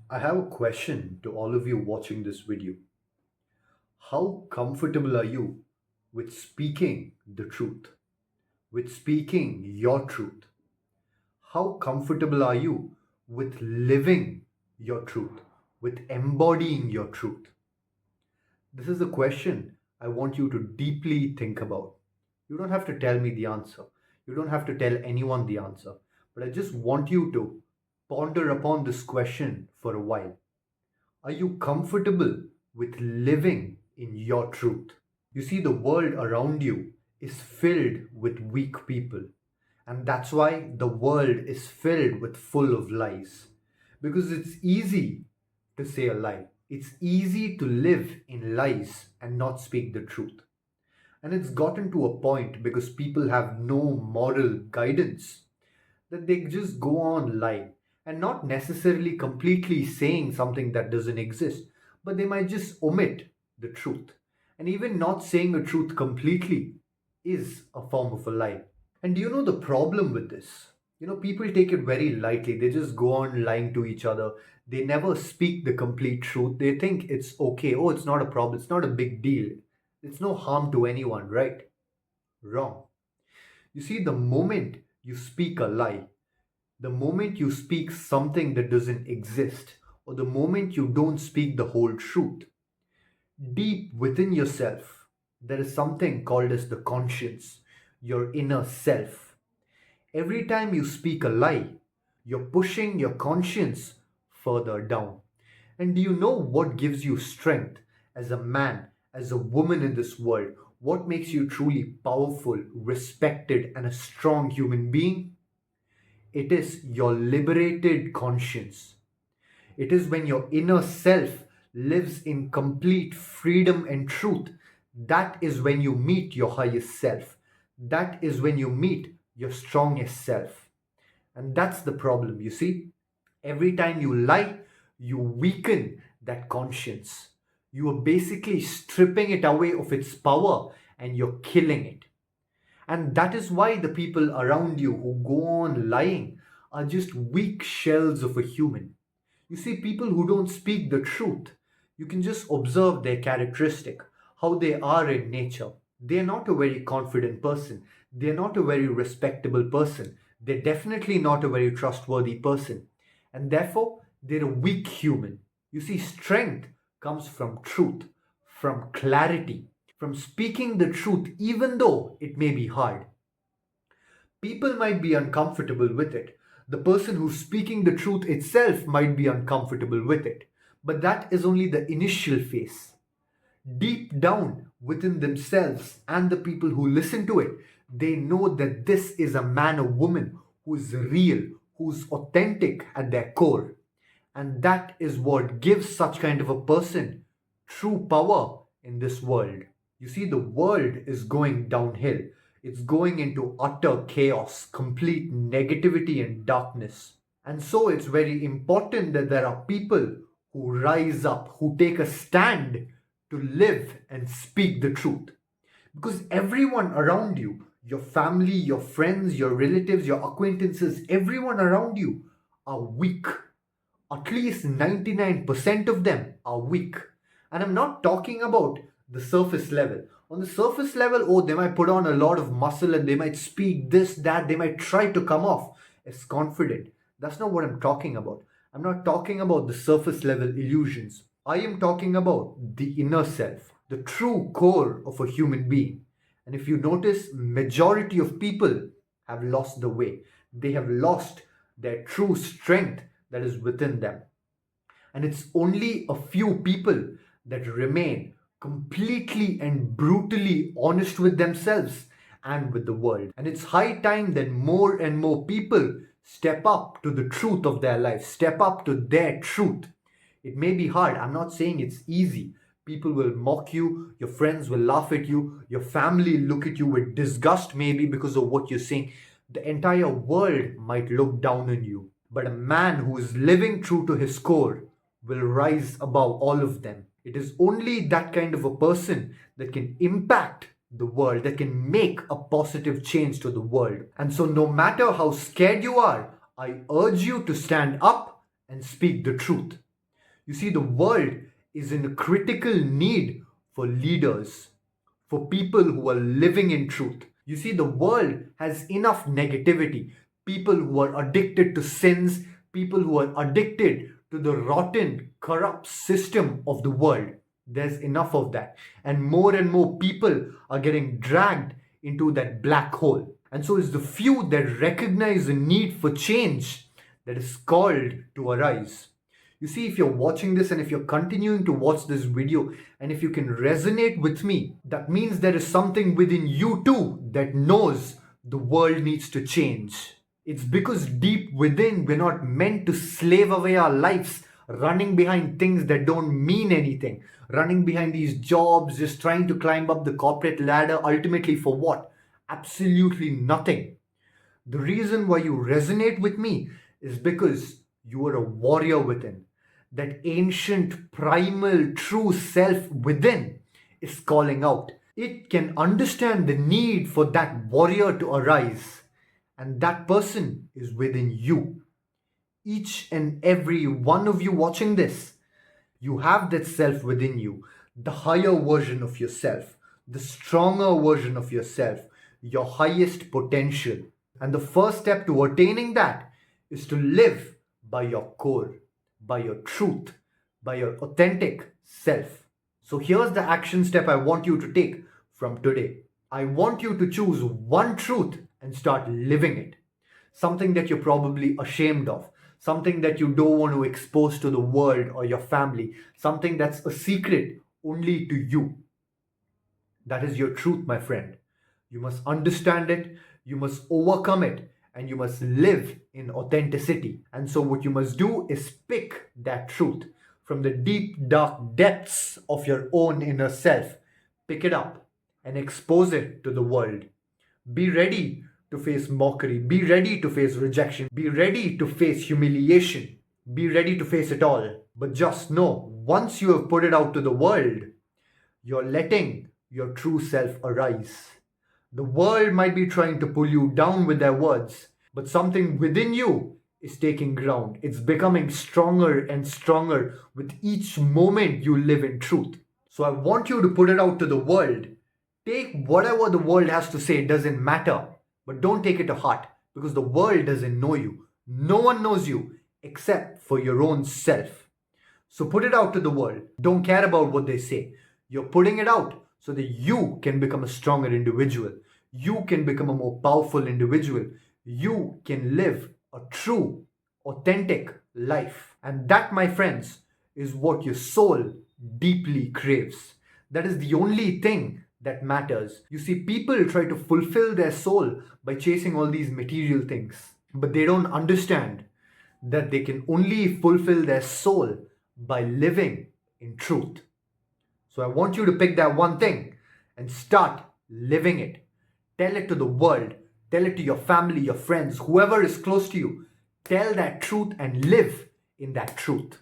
I have a question to all of you watching this video. How comfortable are you with speaking the truth? With speaking your truth? How comfortable are you with living your truth? With embodying your truth? This is a question I want you to deeply think about. You don't have to tell me the answer. You don't have to tell anyone the answer. But I just want you to ponder upon this question for a while. Are you comfortable with living in your truth? You see, the world around you is filled with weak people. And that's why the world is filled with full of lies. Because it's easy to say a lie. It's easy to live in lies and not speak the truth. And it's gotten to a point because people have no moral guidance that they just go on lying and not necessarily completely saying something that doesn't exist, but they might just omit the truth. And even not saying a truth completely is a form of a lie. And do you know the problem with this? People take it very lightly. They just go on lying to each other. They never speak the complete truth. They think it's okay. Oh, it's not a problem. It's not a big deal. It's no harm to anyone, right? Wrong. You see, the moment you speak a lie, the moment you speak something that doesn't exist, or the moment you don't speak the whole truth, deep within yourself, there is something called as the conscience, your inner self. Every time you speak a lie, you're pushing your conscience further down. And do you know what gives you strength as a man, as a woman in this world? What makes you truly powerful, respected, and a strong human being? It is your liberated conscience. It is when your inner self lives in complete freedom and truth. That is when you meet your highest self. That is when you meet your strongest self. And that's the problem, you see. Every time you lie, you weaken that conscience. You are basically stripping it away of its power and you're killing it. And that is why the people around you who go on lying are just weak shells of a human. You see, people who don't speak the truth, you can just observe their characteristic, how they are in nature. They're not a very confident person. They're not a very respectable person. They're definitely not a very trustworthy person. And therefore, they're a weak human. You see, strength comes from truth, from clarity, from speaking the truth, even though it may be hard. People might be uncomfortable with it. The person who's speaking the truth itself might be uncomfortable with it. But that is only the initial phase. Deep down within themselves and the people who listen to it, they know that this is a man or woman who is real, who's authentic at their core. And that is what gives such kind of a person true power in this world. You see, the world is going downhill. It's going into utter chaos, complete negativity and darkness. And so it's very important that there are people who rise up, who take a stand to live and speak the truth. Because everyone around you, your family, your friends, your relatives, your acquaintances, everyone around you are weak. At least 99% of them are weak. And I'm not talking about the surface level. On the surface level, oh, they might put on a lot of muscle and they might speak this, that, they might try to come off as confident. That's not what I'm talking about. I'm not talking about the surface level illusions. I am talking about the inner self, the true core of a human being. And if you notice, majority of people have lost the way. They have lost their true strength that is within them. And it's only a few people that remain completely and brutally honest with themselves and with the world. And it's high time that more and more people step up to the truth of their life, step up to their truth. It may be hard. I'm not saying it's easy. People will mock you, your friends will laugh at you, your family look at you with disgust maybe because of what you're saying. The entire world might look down on you. But a man who is living true to his core will rise above all of them. It is only that kind of a person that can impact the world, that can make a positive change to the world. And so, no matter how scared you are, I urge you to stand up and speak the truth. You see, the world is in a critical need for leaders, for people who are living in truth. You see, the world has enough negativity. People who are addicted to sins, people who are addicted to the rotten, corrupt system of the world. There's enough of that. And more people are getting dragged into that black hole. And so it's the few that recognize the need for change that is called to arise. You see, if you're watching this and if you're continuing to watch this video and if you can resonate with me, that means there is something within you too that knows the world needs to change. It's because deep within we're not meant to slave away our lives running behind things that don't mean anything, running behind these jobs, just trying to climb up the corporate ladder, ultimately for what? Absolutely nothing. The reason why you resonate with me is because you are a warrior within. That ancient, primal, true self within is calling out. It can understand the need for that warrior to arise, and that person is within you. Each and every one of you watching this, you have that self within you, the higher version of yourself, the stronger version of yourself, your highest potential. And the first step to attaining that is to live by your core, by your truth, by your authentic self. So here's the action step I want you to take from today. I want you to choose one truth and start living it. Something that you're probably ashamed of, something that you don't want to expose to the world or your family, something that's a secret only to you. That is your truth, my friend. You must understand it, you must overcome it, and you must live in authenticity. And so, what you must do is pick that truth from the deep, dark depths of your own inner self. Pick it up and expose it to the world. Be ready to face mockery. Be ready to face rejection. Be ready to face humiliation. Be ready to face it all. But just know, once you have put it out to the world, you're letting your true self arise. The world might be trying to pull you down with their words, but something within you is taking ground. It's becoming stronger and stronger with each moment you live in truth. So I want you to put it out to the world. Take whatever the world has to say, it doesn't matter. But don't take it to heart, because the world doesn't know you. No one knows you except for your own self. So put it out to the world. Don't care about what they say. You're putting it out so that you can become a stronger individual. You can become a more powerful individual. You can live a true, authentic life. And that, my friends, is what your soul deeply craves. That is the only thing that matters. You see, people try to fulfill their soul by chasing all these material things, but they don't understand that they can only fulfill their soul by living in truth. So I want you to pick that one thing and start living it. Tell it to the world. Tell it to your family, your friends, whoever is close to you. Tell that truth and live in that truth.